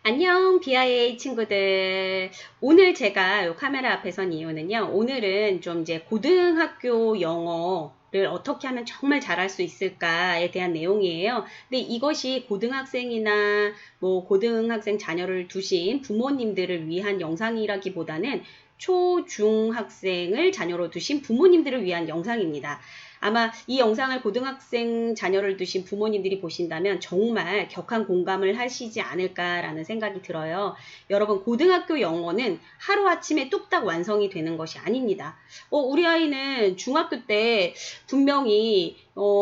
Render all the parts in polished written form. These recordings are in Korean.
안녕, BIA 친구들. 오늘 제가 요 카메라 앞에 선 이유는요, 오늘은 좀 이제 고등학교 영어를 어떻게 하면 정말 잘할 수 있을까에 대한 내용이에요. 근데 이것이 고등학생이나 뭐 고등학생 자녀를 두신 부모님들을 위한 영상이라기보다는 초중학생을 자녀로 두신 부모님들을 위한 영상입니다. 아마 이 영상을 고등학생 자녀를 두신 부모님들이 보신다면 정말 격한 공감을 하시지 않을까라는 생각이 들어요. 여러분, 고등학교 영어는 하루아침에 뚝딱 완성이 되는 것이 아닙니다. 우리 아이는 중학교 때 분명히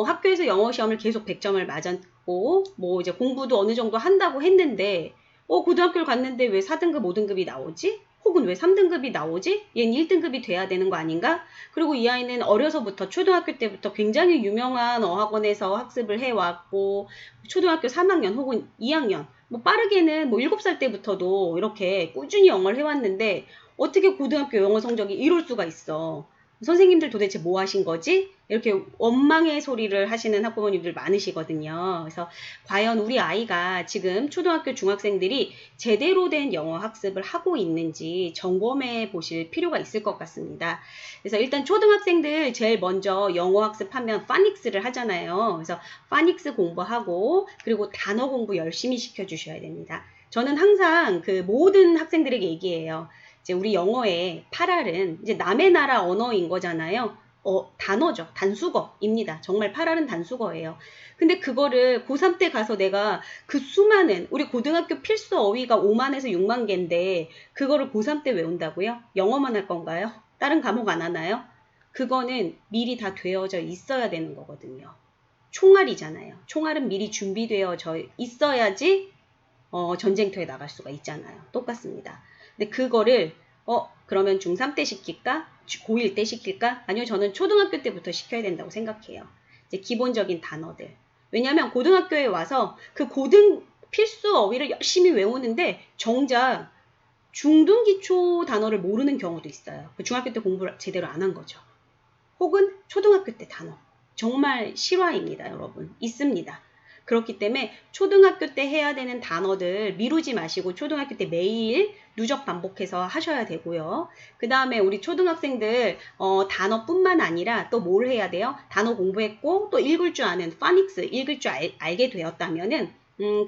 학교에서 영어 시험을 계속 100점을 맞았고 뭐 이제 공부도 어느 정도 한다고 했는데 고등학교를 갔는데 왜 4등급, 5등급이 나오지? 혹은 왜 3등급이 나오지? 얘는 1등급이 돼야 되는 거 아닌가? 그리고 이 아이는 어려서부터 초등학교 때부터 굉장히 유명한 어학원에서 학습을 해왔고 초등학교 3학년 혹은 2학년 뭐 빠르게는 뭐 7살 때부터도 이렇게 꾸준히 영어를 해왔는데 어떻게 고등학교 영어 성적이 이럴 수가 있어. 선생님들 도대체 뭐 하신 거지? 이렇게 원망의 소리를 하시는 학부모님들 많으시거든요. 그래서 과연 우리 아이가 지금 초등학교 중학생들이 제대로 된 영어 학습을 하고 있는지 점검해 보실 필요가 있을 것 같습니다. 그래서 일단 초등학생들 제일 먼저 영어 학습하면 파닉스를 하잖아요. 그래서 파닉스 공부하고 그리고 단어 공부 열심히 시켜주셔야 됩니다. 저는 항상 그 모든 학생들에게 얘기해요. 이제 우리 영어의 8알은 이제 남의 나라 언어인 거잖아요. 단어죠. 단수거입니다. 정말 8알은 단수거예요. 근데 그거를 고3 때 가서 내가 그 수많은 우리 고등학교 필수 어휘가 5만에서 6만 개인데 그거를 고3 때 외운다고요? 영어만 할 건가요? 다른 과목 안 하나요? 그거는 미리 다 되어져 있어야 되는 거거든요. 총알이잖아요. 총알은 미리 준비되어져 있어야지 전쟁터에 나갈 수가 있잖아요. 똑같습니다. 근데 그거를 그러면 중3 때 시킬까? 고1 때 시킬까? 아니요, 저는 초등학교 때부터 시켜야 된다고 생각해요. 이제 기본적인 단어들. 왜냐하면 고등학교에 와서 그 고등 필수 어휘를 열심히 외우는데 정작 중등 기초 단어를 모르는 경우도 있어요. 중학교 때 공부를 제대로 안 한 거죠. 혹은 초등학교 때 단어. 정말 실화입니다, 여러분. 있습니다. 그렇기 때문에 초등학교 때 해야 되는 단어들 미루지 마시고 초등학교 때 매일 누적 반복해서 하셔야 되고요. 그 다음에 우리 초등학생들 단어뿐만 아니라 또 뭘 해야 돼요? 단어 공부했고 또 읽을 줄 아는 파닉스 읽을 줄 알게 되었다면은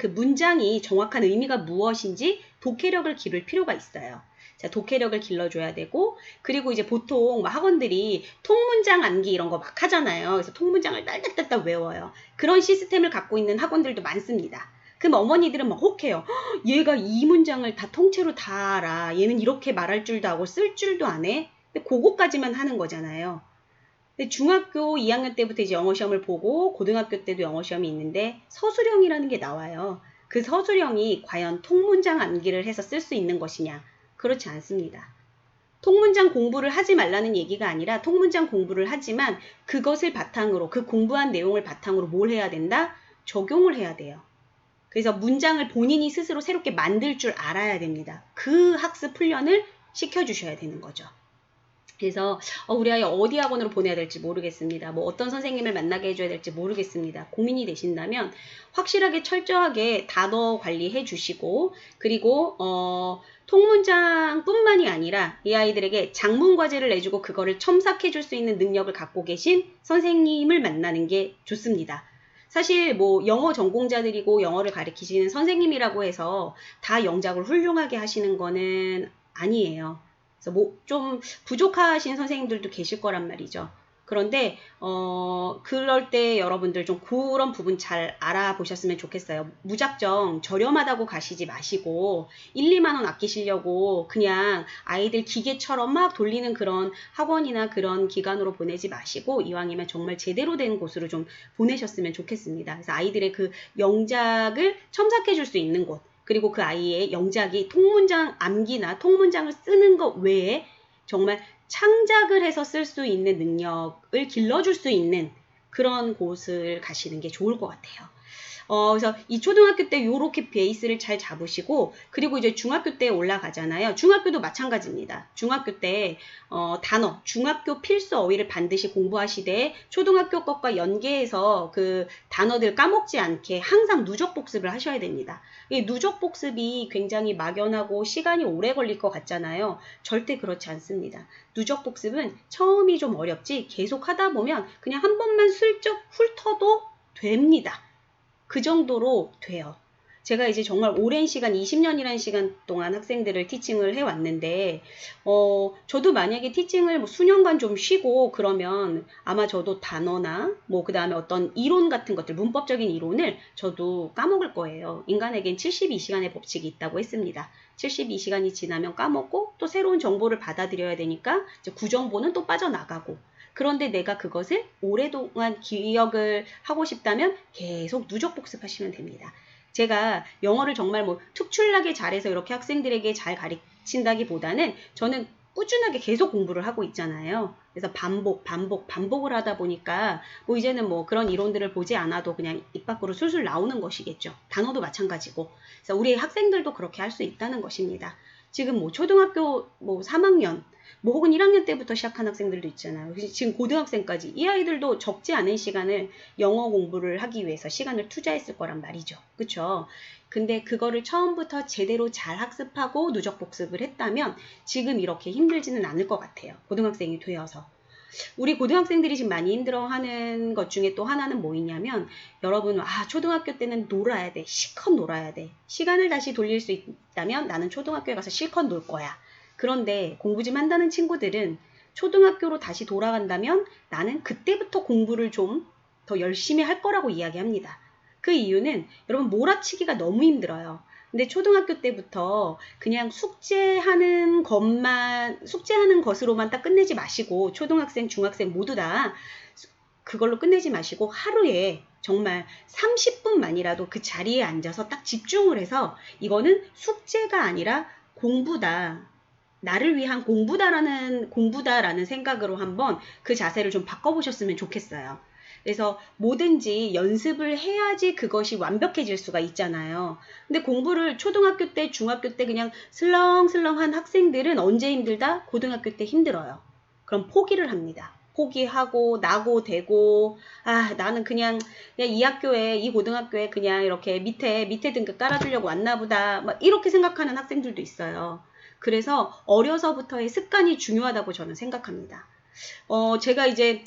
그 문장이 정확한 의미가 무엇인지 독해력을 기를 필요가 있어요. 자, 독해력을 길러줘야 되고 그리고 이제 보통 학원들이 통문장 암기 이런 거 막 하잖아요. 그래서 통문장을 딸딸딸딸 외워요. 그런 시스템을 갖고 있는 학원들도 많습니다. 그럼 어머니들은 막 혹해요. 얘가 이 문장을 다 통째로 다 알아. 얘는 이렇게 말할 줄도 알고 쓸 줄도 안 해. 근데 그거까지만 하는 거잖아요. 근데 중학교 2학년 때부터 이제 영어 시험을 보고 고등학교 때도 영어 시험이 있는데 서술형이라는 게 나와요. 그 서술형이 과연 통문장 암기를 해서 쓸 수 있는 것이냐? 그렇지 않습니다. 통문장 공부를 하지 말라는 얘기가 아니라 통문장 공부를 하지만 그것을 바탕으로 그 공부한 내용을 바탕으로 뭘 해야 된다? 적용을 해야 돼요. 그래서 문장을 본인이 스스로 새롭게 만들 줄 알아야 됩니다. 그 학습 훈련을 시켜주셔야 되는 거죠. 그래서 우리 아이 어디 학원으로 보내야 될지 모르겠습니다. 뭐 어떤 선생님을 만나게 해줘야 될지 모르겠습니다. 고민이 되신다면 확실하게 철저하게 단어 관리해 주시고 그리고 통문장뿐만이 아니라 이 아이들에게 작문 과제를 내주고 그거를 첨삭해 줄 수 있는 능력을 갖고 계신 선생님을 만나는 게 좋습니다. 사실 뭐 영어 전공자들이고 영어를 가르치시는 선생님이라고 해서 다 영작을 훌륭하게 하시는 거는 아니에요. 그래서 뭐 좀 부족하신 선생님들도 계실 거란 말이죠. 그런데 그럴 때 여러분들 좀 그런 부분 잘 알아보셨으면 좋겠어요. 무작정 저렴하다고 가시지 마시고 1, 2만 원 아끼시려고 그냥 아이들 기계처럼 막 돌리는 그런 학원이나 그런 기관으로 보내지 마시고 이왕이면 정말 제대로 된 곳으로 좀 보내셨으면 좋겠습니다. 그래서 아이들의 그 영작을 첨삭해 줄 수 있는 곳 그리고 그 아이의 영작이 통문장 암기나 통문장을 쓰는 것 외에 정말 창작을 해서 쓸 수 있는 능력을 길러줄 수 있는 그런 곳을 가시는 게 좋을 것 같아요. 그래서 이 초등학교 때 요렇게 베이스를 잘 잡으시고, 그리고 이제 중학교 때 올라가잖아요. 중학교도 마찬가지입니다. 중학교 때 단어, 중학교 필수 어휘를 반드시 공부하시되 초등학교 것과 연계해서 그 단어들 까먹지 않게 항상 누적 복습을 하셔야 됩니다. 이 누적 복습이 굉장히 막연하고 시간이 오래 걸릴 것 같잖아요. 절대 그렇지 않습니다. 누적 복습은 처음이 좀 어렵지 계속 하다 보면 그냥 한 번만 슬쩍 훑어도 됩니다. 그 정도로 돼요. 제가 이제 정말 오랜 시간, 20년이라는 시간 동안 학생들을 티칭을 해왔는데, 저도 만약에 티칭을 뭐 수년간 좀 쉬고 그러면 아마 저도 단어나 그 다음에 어떤 이론 같은 것들, 문법적인 이론을 저도 까먹을 거예요. 인간에겐 72시간의 법칙이 있다고 했습니다. 72시간이 지나면 까먹고 또 새로운 정보를 받아들여야 되니까 이제 구정보는 또 빠져나가고, 그런데 내가 그것을 오랫동안 기억을 하고 싶다면 계속 누적 복습하시면 됩니다. 제가 영어를 정말 특출나게 잘해서 이렇게 학생들에게 잘 가르친다기보다는 저는 꾸준하게 계속 공부를 하고 있잖아요. 그래서 반복을 하다 보니까 이제는 그런 이론들을 보지 않아도 그냥 입 밖으로 술술 나오는 것이겠죠. 단어도 마찬가지고. 그래서 우리 학생들도 그렇게 할 수 있다는 것입니다. 지금 초등학교 3학년 혹은 1학년 때부터 시작한 학생들도 있잖아요. 지금 고등학생까지 이 아이들도 적지 않은 시간을 영어 공부를 하기 위해서 시간을 투자했을 거란 말이죠. 그쵸? 근데 그거를 처음부터 제대로 잘 학습하고 누적 복습을 했다면 지금 이렇게 힘들지는 않을 것 같아요. 고등학생이 되어서. 우리 고등학생들이 지금 많이 힘들어하는 것 중에 또 하나는 뭐있냐면, 여러분 초등학교 때는 놀아야 돼. 실컷 놀아야 돼. 시간을 다시 돌릴 수 있다면 나는 초등학교에 가서 실컷 놀 거야. 그런데 공부 좀 한다는 친구들은 초등학교로 다시 돌아간다면 나는 그때부터 공부를 좀 더 열심히 할 거라고 이야기합니다. 그 이유는 여러분 몰아치기가 너무 힘들어요. 근데 초등학교 때부터 그냥 숙제하는 것으로만 딱 끝내지 마시고, 초등학생, 중학생 모두 다 그걸로 끝내지 마시고 하루에 정말 30분만이라도 그 자리에 앉아서 딱 집중을 해서 이거는 숙제가 아니라 공부다. 나를 위한 공부다라는 생각으로 한번 그 자세를 좀 바꿔보셨으면 좋겠어요. 그래서 뭐든지 연습을 해야지 그것이 완벽해질 수가 있잖아요. 근데 공부를 초등학교 때, 중학교 때 그냥 슬렁슬렁한 학생들은 언제 힘들다? 고등학교 때 힘들어요. 그럼 포기를 합니다. 포기하고 나고 대고 나는 그냥 이 학교에, 이 고등학교에 그냥 이렇게 밑에 등급 깔아주려고 왔나 보다, 막 이렇게 생각하는 학생들도 있어요. 그래서 어려서부터의 습관이 중요하다고 저는 생각합니다. 제가 이제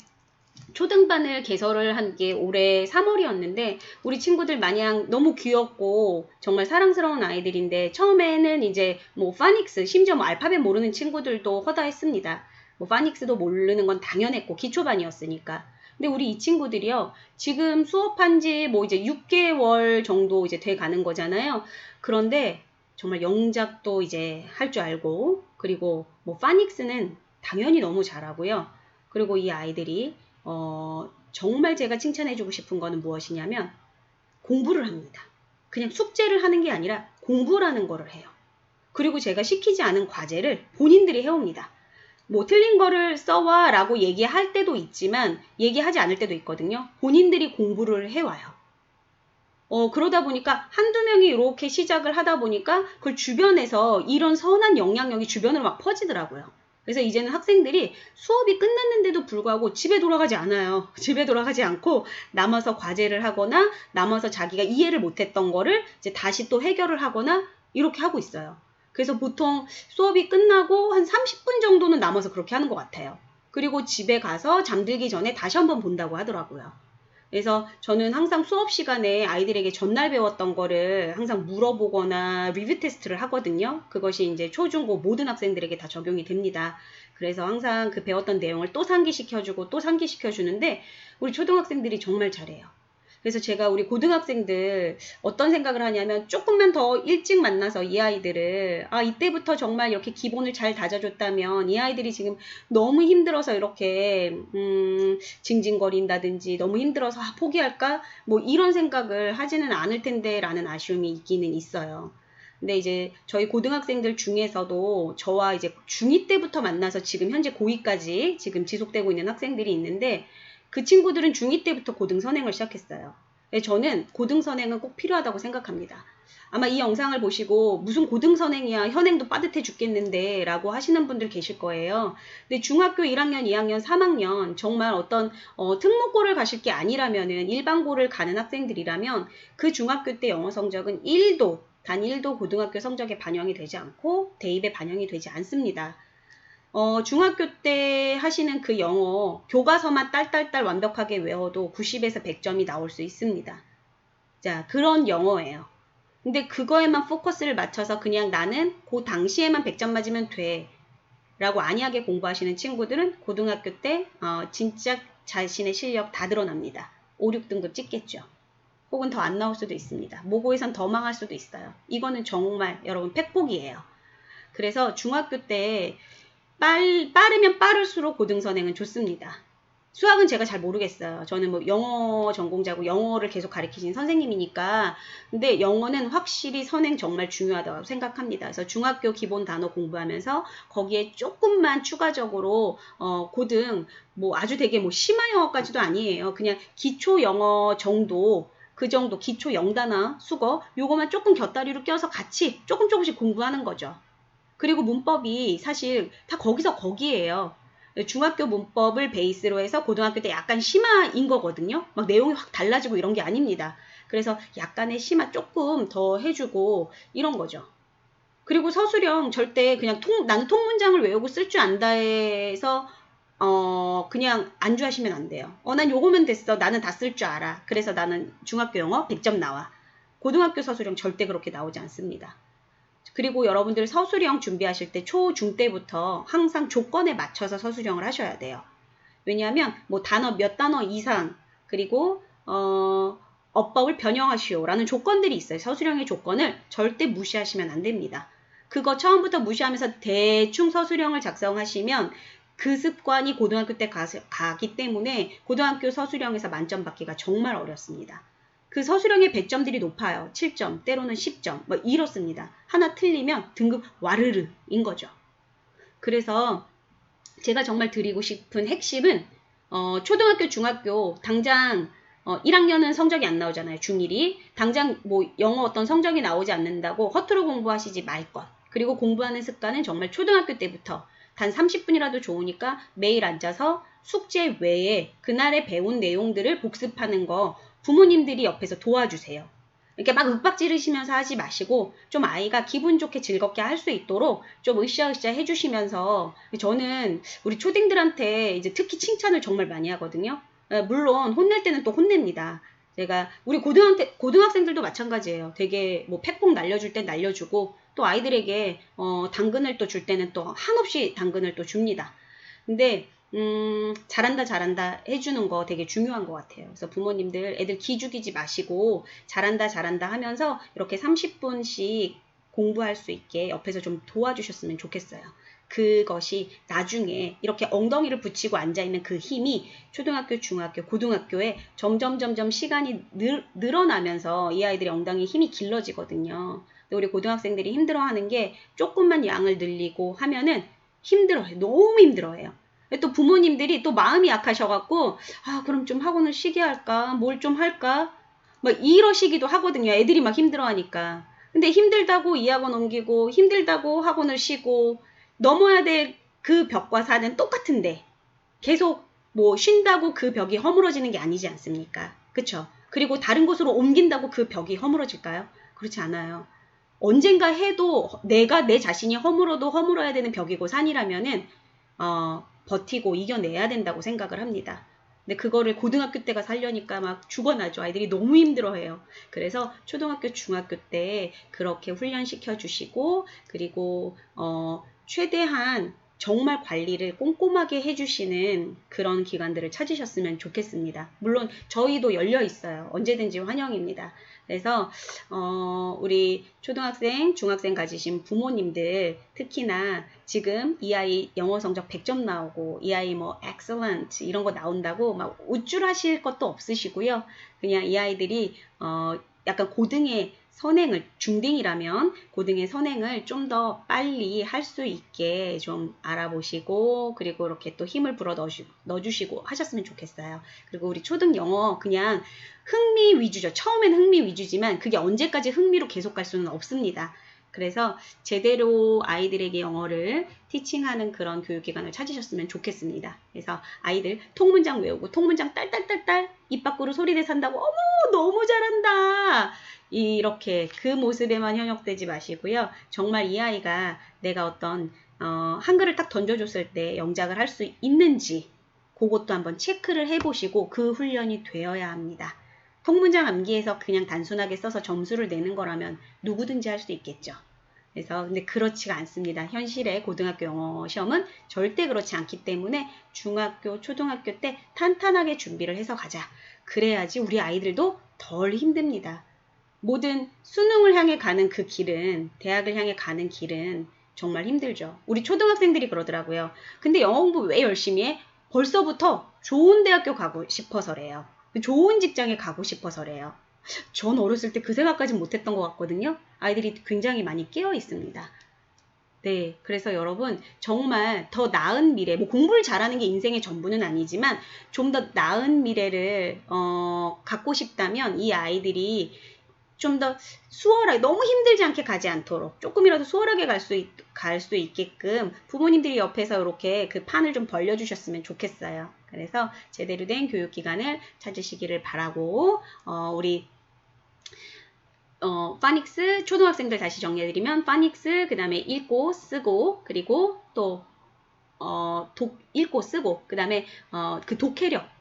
초등반을 개설을 한 게 올해 3월이었는데 우리 친구들 마냥 너무 귀엽고 정말 사랑스러운 아이들인데, 처음에는 이제 파닉스, 심지어 알파벳 모르는 친구들도 허다했습니다. 파닉스도 모르는 건 당연했고 기초반이었으니까. 근데 우리 이 친구들이요, 지금 수업한 지 이제 6개월 정도 이제 돼 가는 거잖아요. 그런데 정말 영작도 이제 할 줄 알고, 그리고 파닉스는 당연히 너무 잘하고요. 그리고 이 아이들이 정말 제가 칭찬해주고 싶은 거는 무엇이냐면 공부를 합니다. 그냥 숙제를 하는 게 아니라 공부라는 거를 해요. 그리고 제가 시키지 않은 과제를 본인들이 해옵니다. 틀린 거를 써와 라고 얘기할 때도 있지만 얘기하지 않을 때도 있거든요. 본인들이 공부를 해와요. 그러다 보니까 한두 명이 이렇게 시작을 하다 보니까 그걸 주변에서 이런 선한 영향력이 주변으로 막 퍼지더라고요. 그래서 이제는 학생들이 수업이 끝났는데도 불구하고 집에 돌아가지 않아요. 집에 돌아가지 않고 남아서 과제를 하거나 남아서 자기가 이해를 못했던 거를 이제 다시 또 해결을 하거나 이렇게 하고 있어요. 그래서 보통 수업이 끝나고 한 30분 정도는 남아서 그렇게 하는 것 같아요. 그리고 집에 가서 잠들기 전에 다시 한번 본다고 하더라고요. 그래서 저는 항상 수업 시간에 아이들에게 전날 배웠던 거를 항상 물어보거나 리뷰 테스트를 하거든요. 그것이 이제 초중고 모든 학생들에게 다 적용이 됩니다. 그래서 항상 그 배웠던 내용을 또 상기시켜주고 또 상기시켜주는데 우리 초등학생들이 정말 잘해요. 그래서 제가 우리 고등학생들 어떤 생각을 하냐면, 조금만 더 일찍 만나서 이 아이들을 이때부터 정말 이렇게 기본을 잘 다져줬다면 이 아이들이 지금 너무 힘들어서 이렇게 징징거린다든지 너무 힘들어서 포기할까? 이런 생각을 하지는 않을 텐데 라는 아쉬움이 있기는 있어요. 근데 이제 저희 고등학생들 중에서도 저와 이제 중2 때부터 만나서 지금 현재 고2까지 지금 지속되고 있는 학생들이 있는데, 그 친구들은 중2 때부터 고등 선행을 시작했어요. 저는 고등선행은 꼭 필요하다고 생각합니다. 아마 이 영상을 보시고 무슨 고등선행이야, 현행도 빠듯해 죽겠는데 라고 하시는 분들 계실 거예요. 근데 중학교 1학년, 2학년, 3학년 정말 어떤 특목고를 가실 게 아니라면은 일반고를 가는 학생들이라면 그 중학교 때 영어 성적은 단 1도 고등학교 성적에 반영이 되지 않고 대입에 반영이 되지 않습니다. 중학교 때 하시는 그 영어 교과서만 딸딸딸 완벽하게 외워도 90에서 100점이 나올 수 있습니다. 자, 그런 영어예요. 근데 그거에만 포커스를 맞춰서 그냥 나는 그 당시에만 100점 맞으면 돼 라고 안이하게 공부하시는 친구들은 고등학교 때 진짜 자신의 실력 다 드러납니다. 5, 6등급 찍겠죠. 혹은 더 안 나올 수도 있습니다. 모고에선 더 망할 수도 있어요. 이거는 정말 여러분 팩폭이에요. 그래서 중학교 때 빠르면 빠를수록 고등선행은 좋습니다. 수학은 제가 잘 모르겠어요. 저는 뭐 영어 전공자고 영어를 계속 가르치신 선생님이니까. 근데 영어는 확실히 선행 정말 중요하다고 생각합니다. 그래서 중학교 기본 단어 공부하면서 거기에 조금만 추가적으로 고등 뭐 아주 되게 뭐 심화 영어까지도 아니에요. 그냥 기초 영어 정도 그 정도 기초 영단어 수거 요거만 조금 곁다리로 껴서 같이 조금씩 공부하는 거죠. 그리고 문법이 사실 다 거기서 거기에요. 중학교 문법을 베이스로 해서 고등학교 때 약간 심화인 거거든요. 막 내용이 확 달라지고 이런 게 아닙니다. 그래서 약간의 심화 조금 더 해주고 이런 거죠. 그리고 서술형 절대 그냥 나는 통문장을 외우고 쓸 줄 안다 해서 그냥 안주하시면 안 돼요. 난 요거면 됐어. 나는 다 쓸 줄 알아. 그래서 나는 중학교 영어 100점 나와. 고등학교 서술형 절대 그렇게 나오지 않습니다. 그리고 여러분들 서술형 준비하실 때 초, 중 때부터 항상 조건에 맞춰서 서술형을 하셔야 돼요. 왜냐하면 뭐 몇 단어 이상 그리고 어법을 변형하시오 라는 조건들이 있어요. 서술형의 조건을 절대 무시하시면 안 됩니다. 그거 처음부터 무시하면서 대충 서술형을 작성하시면 그 습관이 고등학교 때 가기 때문에 고등학교 서술형에서 만점 받기가 정말 어렵습니다. 그 서술형의 배점들이 높아요. 7점, 때로는 10점, 뭐 이렇습니다. 하나 틀리면 등급 와르르인 거죠. 그래서 제가 정말 드리고 싶은 핵심은 초등학교, 중학교 당장 1학년은 성적이 안 나오잖아요. 중1이. 당장 뭐 영어 어떤 성적이 나오지 않는다고 허투루 공부하시지 말 것. 그리고 공부하는 습관은 정말 초등학교 때부터 단 30분이라도 좋으니까 매일 앉아서 숙제 외에 그날에 배운 내용들을 복습하는 거 부모님들이 옆에서 도와주세요. 이렇게 막 윽박 지르시면서 하지 마시고 좀 아이가 기분 좋게 즐겁게 할 수 있도록 좀 으쌰으쌰 해주시면서 저는 우리 초딩들한테 이제 특히 칭찬을 정말 많이 하거든요. 물론 혼낼 때는 또 혼냅니다. 제가 우리 고등학생들도 마찬가지예요. 되게 뭐 팩폭 날려줄 땐 날려주고 또 아이들에게 당근을 또 줄 때는 또 한없이 당근을 또 줍니다. 근데 잘한다 해주는 거 되게 중요한 것 같아요. 그래서 부모님들 애들 기죽이지 마시고 잘한다 하면서 이렇게 30분씩 공부할 수 있게 옆에서 좀 도와주셨으면 좋겠어요. 그것이 나중에 이렇게 엉덩이를 붙이고 앉아있는 그 힘이 초등학교, 중학교, 고등학교에 점점 시간이 늘어나면서 이 아이들의 엉덩이 힘이 길러지거든요. 근데 우리 고등학생들이 힘들어하는 게 조금만 양을 늘리고 하면은 힘들어요. 너무 힘들어해요. 또 부모님들이 또 마음이 약하셔갖고 그럼 좀 학원을 쉬게 할까? 뭘 좀 할까? 막 이러시기도 하거든요. 애들이 막 힘들어하니까. 근데 힘들다고 이 학원 옮기고 힘들다고 학원을 쉬고 넘어야 될 그 벽과 산은 똑같은데 계속 뭐 쉰다고 그 벽이 허물어지는 게 아니지 않습니까? 그쵸? 그리고 다른 곳으로 옮긴다고 그 벽이 허물어질까요? 그렇지 않아요. 언젠가 해도 내가 내 자신이 허물어야 되는 벽이고 산이라면은 버티고 이겨내야 된다고 생각을 합니다. 근데 그거를 고등학교 때가 살려니까 막 죽어나죠. 아이들이 너무 힘들어해요. 그래서 초등학교, 중학교 때 그렇게 훈련시켜 주시고 그리고 최대한 정말 관리를 꼼꼼하게 해주시는 그런 기관들을 찾으셨으면 좋겠습니다. 물론 저희도 열려 있어요. 언제든지 환영입니다. 그래서 우리 초등학생, 중학생 가지신 부모님들 특히나 지금 이 아이 영어 성적 100점 나오고 이 아이 뭐 excellent 이런 거 나온다고 막 우쭐하실 것도 없으시고요. 그냥 이 아이들이 약간 고등에 선행을, 중딩이라면 고등의 선행을 좀 더 빨리 할 수 있게 좀 알아보시고, 그리고 이렇게 또 힘을 불어 넣어주시고 하셨으면 좋겠어요. 그리고 우리 초등 영어 그냥 흥미 위주죠. 처음엔 흥미 위주지만 그게 언제까지 흥미로 계속 갈 수는 없습니다. 그래서 제대로 아이들에게 영어를 티칭하는 그런 교육기관을 찾으셨으면 좋겠습니다. 그래서 아이들 통문장 외우고 통문장 딸딸딸딸 입 밖으로 소리내서 한다고 어머 너무 잘한다 이렇게 그 모습에만 현혹되지 마시고요. 정말 이 아이가 내가 어떤 한글을 딱 던져줬을 때 영작을 할 수 있는지 그것도 한번 체크를 해보시고 그 훈련이 되어야 합니다. 통문장 암기해서 그냥 단순하게 써서 점수를 내는 거라면 누구든지 할 수 있겠죠. 그래서 근데 그렇지가 않습니다. 현실의 고등학교 영어 시험은 절대 그렇지 않기 때문에 중학교, 초등학교 때 탄탄하게 준비를 해서 가자. 그래야지 우리 아이들도 덜 힘듭니다. 모든 수능을 향해 가는 그 길은, 대학을 향해 가는 길은 정말 힘들죠. 우리 초등학생들이 그러더라고요. 근데 영어 공부 왜 열심히 해? 벌써부터 좋은 대학교 가고 싶어서래요. 좋은 직장에 가고 싶어서래요. 전 어렸을 때 그 생각까지 못했던 것 같거든요. 아이들이 굉장히 많이 깨어 있습니다. 네, 그래서 여러분 정말 더 나은 미래, 뭐 공부를 잘하는 게 인생의 전부는 아니지만 좀 더 나은 미래를 갖고 싶다면 이 아이들이 좀 더 수월하게, 너무 힘들지 않게 가지 않도록 조금이라도 수월하게 갈 수 있게끔 부모님들이 옆에서 이렇게 그 판을 좀 벌려주셨으면 좋겠어요. 그래서 제대로 된 교육기관을 찾으시기를 바라고, 우리 파닉스 초등학생들 다시 정리해드리면 파닉스 그 다음에 읽고 쓰고 그리고 또 읽고 쓰고 그 다음에 그 독해력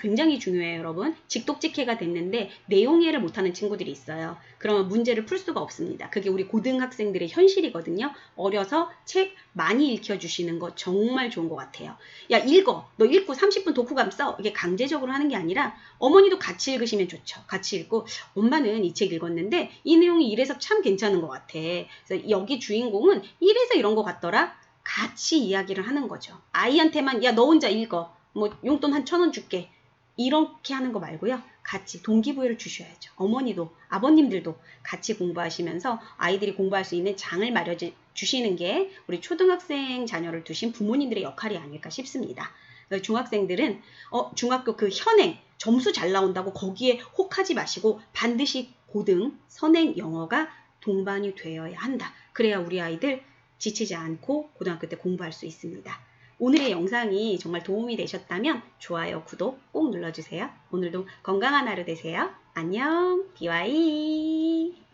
굉장히 중요해요, 여러분. 직독직해가 됐는데 내용이해를 못하는 친구들이 있어요. 그러면 문제를 풀 수가 없습니다. 그게 우리 고등학생들의 현실이거든요. 어려서 책 많이 읽혀주시는 거 정말 좋은 것 같아요. 야, 읽어. 너 읽고 30분 독후감 써. 이게 강제적으로 하는 게 아니라 어머니도 같이 읽으시면 좋죠. 같이 읽고 엄마는 이 책 읽었는데 이 내용이 이래서 참 괜찮은 것 같아. 그래서 여기 주인공은 이래서 이런 것 같더라. 같이 이야기를 하는 거죠. 아이한테만 야, 너 혼자 읽어. 뭐 용돈 한 1,000원 줄게. 이렇게 하는 거 말고요. 같이 동기부여를 주셔야죠. 어머니도 아버님들도 같이 공부하시면서 아이들이 공부할 수 있는 장을 마련해 주시는 게 우리 초등학생 자녀를 두신 부모님들의 역할이 아닐까 싶습니다. 중학생들은 중학교 그 현행 점수 잘 나온다고 거기에 혹하지 마시고 반드시 고등 선행 영어가 동반이 되어야 한다. 그래야 우리 아이들 지치지 않고 고등학교 때 공부할 수 있습니다. 오늘의 영상이 정말 도움이 되셨다면 좋아요, 구독 꼭 눌러주세요. 오늘도 건강한 하루 되세요. 안녕, 비와이.